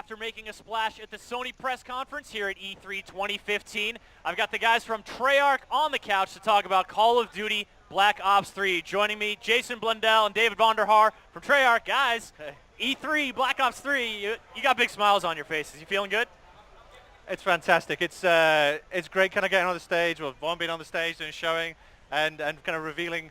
after making a splash at the Sony press conference here at E3 2015. I've got the guys from Treyarch on the couch to talk about Call of Duty Black Ops 3. Joining me, Jason Blundell and David Vonderhaar from Treyarch. Guys, E3 Black Ops 3, you got big smiles on your faces. You feeling good? It's fantastic. It's great kind of getting on the stage, or Vaughn being on the stage and showing and kind of revealing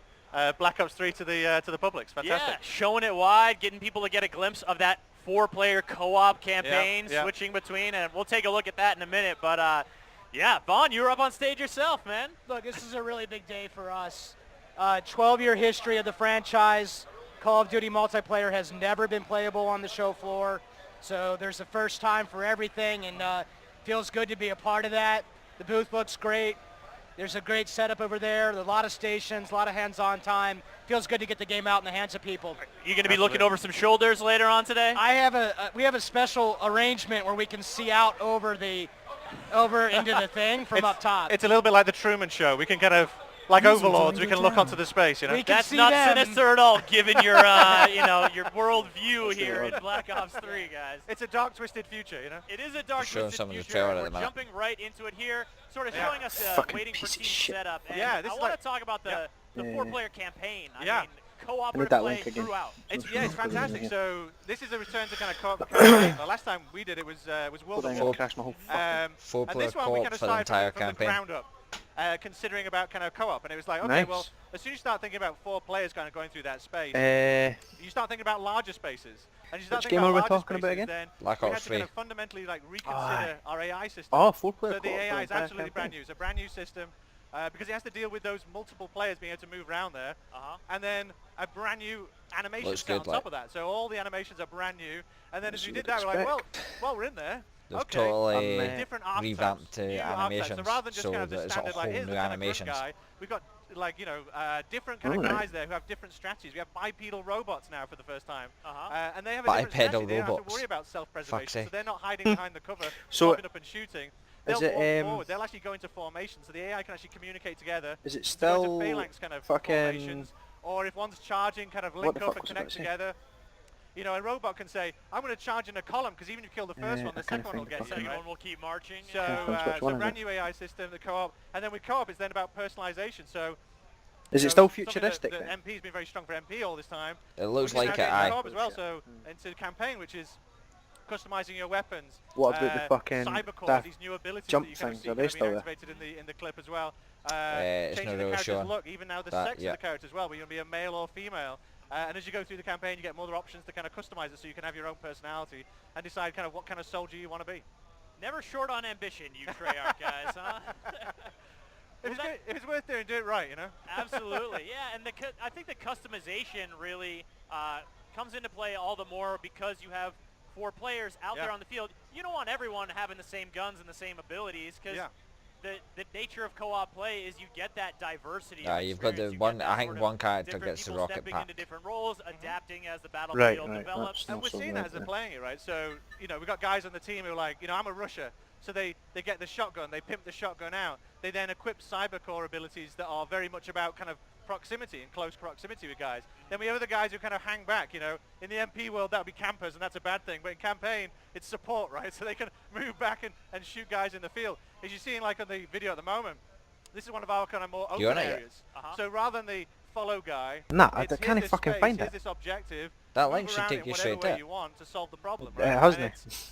Black Ops 3 to the public. It's fantastic. Yeah, showing it wide, getting people to get a glimpse of that 4-player co-op campaign, switching between, and we'll take a look at that in a minute. But yeah, Vaughn, you were up on stage yourself, man. Look, this is a really big day for us. 12-year history of the franchise. Call of Duty multiplayer has never been playable on the show floor, so there's a first time for everything, and feels good to be a part of that. The booth looks great. There's a great setup over there. A lot of stations, a lot of hands-on time. Feels good to get the game out in the hands of people. You going to be looking over some shoulders later on today? We have a special arrangement where we can see out over into the thing from up top. It's a little bit like the Truman Show. We can kind of, like overlords, we can look onto the space, you know. That's not sinister at all, given your your world view here in Black Ops 3, guys. It's a dark, twisted future, you know. It is a dark, twisted future. We're jumping right into it here, sort of showing us waiting for team setup. And I want to talk about the 4-player campaign. I mean, cooperative play throughout. It's fantastic. So this is a return to kind of co-op campaign. The last time we did it was World of War. 4-player co-op for the entire campaign. Ground up. Considering about kind of co-op, and it was like, okay, well, as soon as you start thinking about 4 players kind of going through that space, you start thinking about larger spaces. And you start which game are we talking about again? Then Black Ops 3. We had to kind of fundamentally like reconsider our AI system. Oh, 4-player. So the AI is absolutely brand new. It's a brand new system because it has to deal with those multiple players being able to move around there, and then a brand new animation set on top of that. So all the animations are brand new. And then as we did that, we're like, well, we're in there. There's totally different revamped animations, so rather than just kind of that the it's standard, a whole like, new animations. Guy, we've got like different kind of guys there who have different strategies. We have bipedal robots now for the first time, and they have a different strategy. They don't have to worry about self-preservation, so they're not hiding behind the cover, popping up and shooting. They'll walk forward. They'll actually go into formation, so the AI can actually communicate together. Is it still phalanx kind of fucking formations, or if one's charging, kind of link up and connect together. You know, a robot can say, I'm going to charge in a column, because even if you kill the first one, the second one will get you. The second one will keep marching. So, so brand new AI system, the co-op. And then with co-op, it's then about personalization. So, is it still futuristic? The MP's been very strong for MP all this time. It looks like it, co-op as well, so into campaign, which is customizing your weapons. What about the fucking cybercore, these new abilities jump that you can things? see Are they still activated in the clip as well. It's Changing not the really character's sure. look, even now the sex of the character as well, where you're going to be a male or female. And as you go through the campaign, you get more options to kind of customize it so you can have your own personality and decide kind of what kind of soldier you want to be. Never short on ambition, you Treyarch guys, huh? If it's worth doing, do it right, you know? Absolutely, yeah. And I think the customization really comes into play all the more because you have 4 players out there on the field. You don't want everyone having the same guns and the same abilities because the nature of co-op play is you get that diversity. You've got the one. I think one character gets the rocket stepping pack. into different roles, adapting as the battlefield develops. And we're seeing that as they're playing it, right? So, you know, we've got guys on the team who are like, you know, I'm a rusher. So they get the shotgun, they pimp the shotgun out. They then equip cybercore abilities that are very much about kind of proximity and close proximity with guys. Then we have other guys who kind of hang back, you know. In the MP world, that would be campers, and that's a bad thing. But in campaign, it's support, right? So they can move back and shoot guys in the field. As you're seeing, like on the video at the moment, this is one of our kind of more open areas. So rather than the follow guy, I can't fucking find it. This objective. That link should take you straight to it. You want to solve the problem, right? It hasn't. If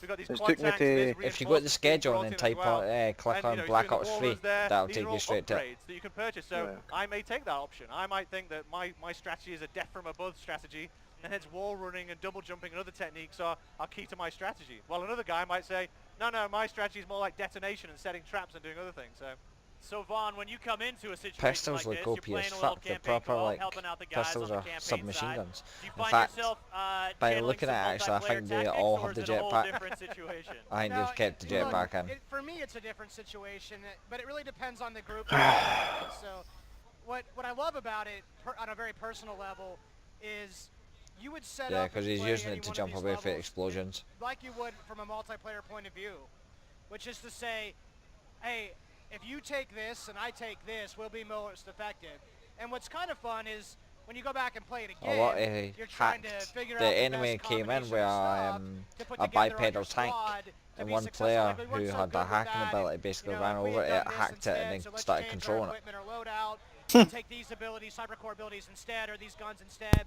you go to the schedule and then type on, click on Black Ops 3, that'll take you straight to it. That you can purchase. So I may take that option. I might think that my strategy is a death from above strategy, and hence wall running and double jumping and other techniques are key to my strategy. While another guy might say, no, my strategy is more like detonation and setting traps and doing other things. So Vaughn, when you come into a situation pistols like look this, you're OP as playing a little fuck. They're campaign proper like helping out the guys pistols on the are campaign submachine side. guns. Do you In find fact, yourself by looking at it, actually, I think they all have the jetpack. I think they've kept the jetpack in. For me, it's a different situation, but it really depends on the group. So, what I love about it, on a very personal level, is you would set up. Because he's using it to jump away from explosions. Like you would from a multiplayer point of view, which is to say, hey, if you take this and I take this, we'll be most effective. And what's kind of fun is when you go back and play it A again, lot you're trying to hacked. figure The out the enemy best came in combination with of stuff to put a together on your bipedal tank, squad to and be one successful. player Like, we weren't who so had a good with hacking that, ability and, basically you know, ran if we over had it, done this hacked it, and instead, then so let's started change our controlling it. equipment or loadout and take these abilities, cybercore abilities instead, or these guns instead.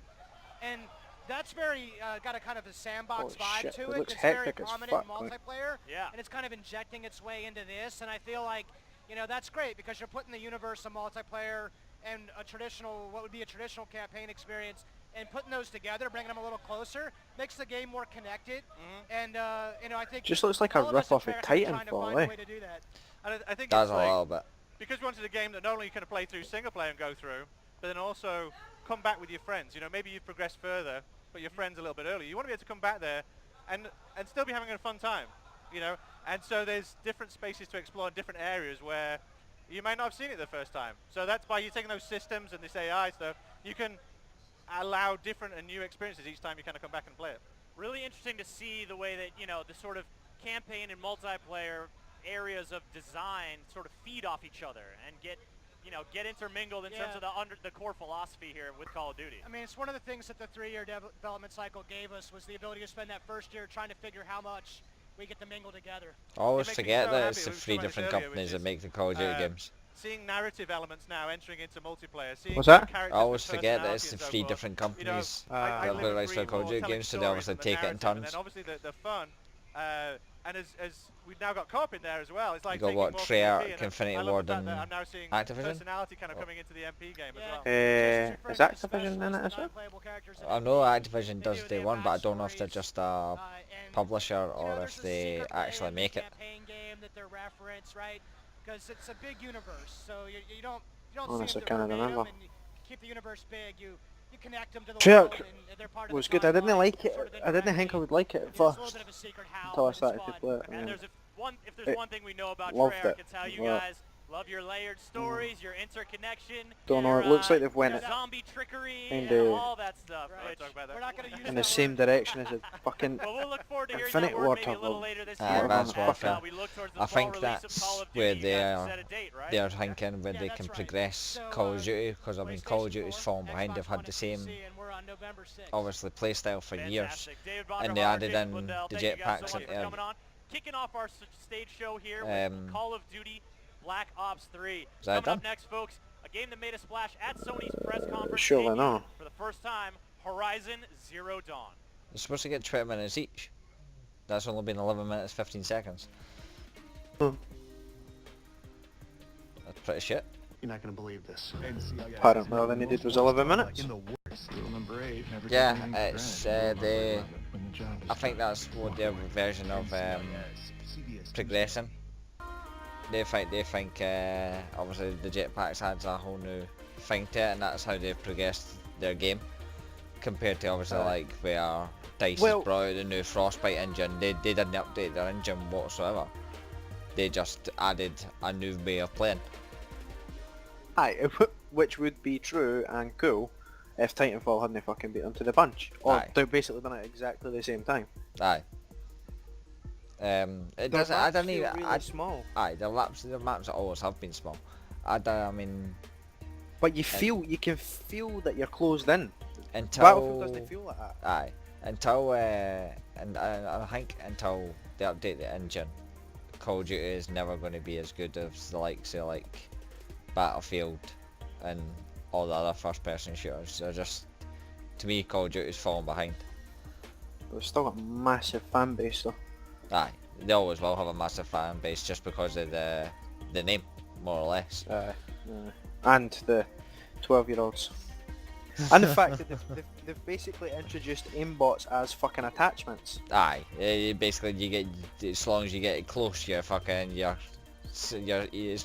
And that's very got a kind of a sandbox Holy vibe shit, to it it. looks It's very hectic as prominent in fuck, like. multiplayer, Yeah. and it's kind of injecting its way into this. And I feel like, you know, that's great because you're putting the universe of multiplayer and a traditional, what would be a traditional campaign experience, and putting those together, bringing them a little closer, makes the game more connected. And you know, I think Just looks like a all of us at rip-off of Treyarch are trying to Titanfall, find a eh? way to do that. And I think Does it's a like, little bit. because we wanted a game that not only you can play through single player and go through, but then also come back with your friends. You know, maybe you've progressed further, but your friends a little bit earlier. You want to be able to come back there and still be having a fun time, you know. And so there's different spaces to explore in different areas where you may not have seen it the first time. So that's by you taking those systems and this AI stuff, you can allow different and new experiences each time you kind of come back and play it. Really interesting to see the way that, you know, the sort of campaign and multiplayer areas of design sort of feed off each other and get, you know, get intermingled in terms of the core philosophy here with Call of Duty. I mean, it's one of the things that the 3-year development cycle gave us was the ability to spend that first year trying to figure how much we get to mingle together. I always makes me forget so that happy it's the we were 3 talking about this different earlier, companies which that is, make the Call of Duty games. Seeing narrative elements now entering into multiplayer. Seeing What's that? characters I always with forget that it's personality the and so 3 forth. different You know, companies I that live build and rights for breathe Call of Duty telling games, so they stories obviously and the take it in narrative, and turns. then obviously the fun. And as we've now got co-op in there as well, it's like You got taking what, more Treyarch, PvP, and Infinity I love Ward the fact that and I'm now seeing Activision? personality kind of coming into the MP game as well. Is Activision in it as well? I know Activision does day one, but I don't know if they're just a publisher or if they actually make it. Game that they're reference, right? Because it's a big universe, so you don't Honestly, see them can't verbatim, remember. and you keep the universe big. You connect them to the Treyarch world, and they're part of was the good. I didn't timeline, like it. sort of I didn't think I indirectly. would like it at It's a little first bit of a secret how, until I but it's started to fun. play it. And Yeah. if there's one thing we know about Loved Treyarch, it. it's how you Yeah. guys love your layered stories, your interconnection. Don't know, your, it looks like they've your went zombie trickery in and the- all that stuff. Right. Which, Talk about that. We're not going to use in that the same word. direction as a fucking. well, we'll look forward to hearing Infinity that word Ward maybe a have little a- later this Ah, year. Advanced as, Warfare. we look towards the I fall think release of that's Call of where Duty. You guys have they're set a date, right? they're thinking when Yeah, they that's can right. progress So, Call of Duty, because I mean Call of PlayStation Duty's 4, fallen behind. Xbox They've had One the and same PC, and we're on November 6th. obviously playstyle for years, Fantastic. David and they Vonderhaar, added Jason in Blundell, the thank you guys jetpacks so much and for coming on. Kicking off our stage show here with Call of Duty Black Ops 3. Is that Coming up done? next, folks, a game that made a splash at Sony's press conference. Surely debuted not. For the first time, Horizon Zero Dawn. They're supposed to get 20 minutes each. That's only been 11 minutes 15 seconds. Hmm. That's pretty shit. You're not gonna believe this. Apparently all they needed was 11 minutes. In the worst. Rule number 8. Never Yeah, take anything for it's granted. the When the job is I think that's what their version of CBS progressing. They think obviously the jetpacks adds a whole new thing to it, and that's how they've progressed their game compared to obviously like where DICE Well- has brought out the new Frostbite engine. They didn't update their engine whatsoever. They just added a new way of playing. Aye, which would be true and cool if Titanfall hadn't fucking beat them to the punch. Or Aye. they've basically done it at exactly the same time. Aye. It doesn't. I don't even. really small. Aye, the maps always have been small. I mean, But you can feel that you're closed in. until Battlefield doesn't feel like that. aye, until and I think until they update the engine, Call of Duty is never going to be as good as the likes of like Battlefield and all the other first-person shooters. They're just, to me, Call of Duty's falling behind. But they've still got a massive fan base though. Aye, they always will have a massive fan base just because of the name, more or less. And the 12-year-olds. And the fact that they've basically introduced aimbots as fucking attachments. Aye, basically you get, as long as you get it close, you're fucking, it's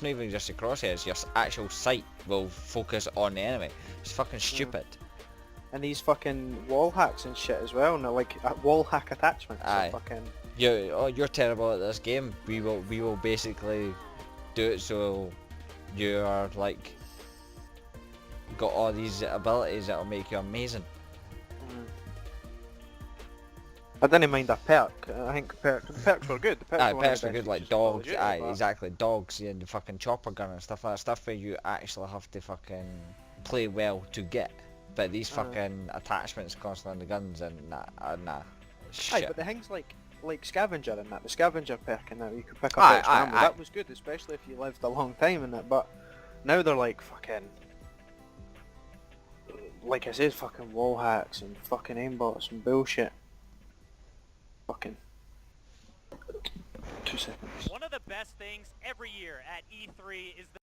not even just your crosshairs, your actual sight will focus on the enemy. It's fucking stupid. And these fucking wall hacks and shit as well, and they're like wall hack attachments. Aye. Are fucking... You're terrible at this game. We will basically do it so you're like got all these abilities that'll make you amazing. I didn't mind a perk. I think perks were good. The perks Aye, were one of pets the are best good, like features of Call of dogs. Duty, Aye, but- exactly, dogs and the fucking chopper gun and stuff like that. Stuff where you actually have to fucking play well to get. but these fucking attachments constantly on the guns and nah, nah. Aye, Shit. but the things like scavenger and that, the scavenger perk and that, you could pick up Aye, extra aye, ammo. aye. That was good, especially if you lived a long time in it. But now they're like fucking, like I said, fucking wall hacks and fucking aimbots and bullshit. Fucking 2 seconds. One of the best things every year at E3 is the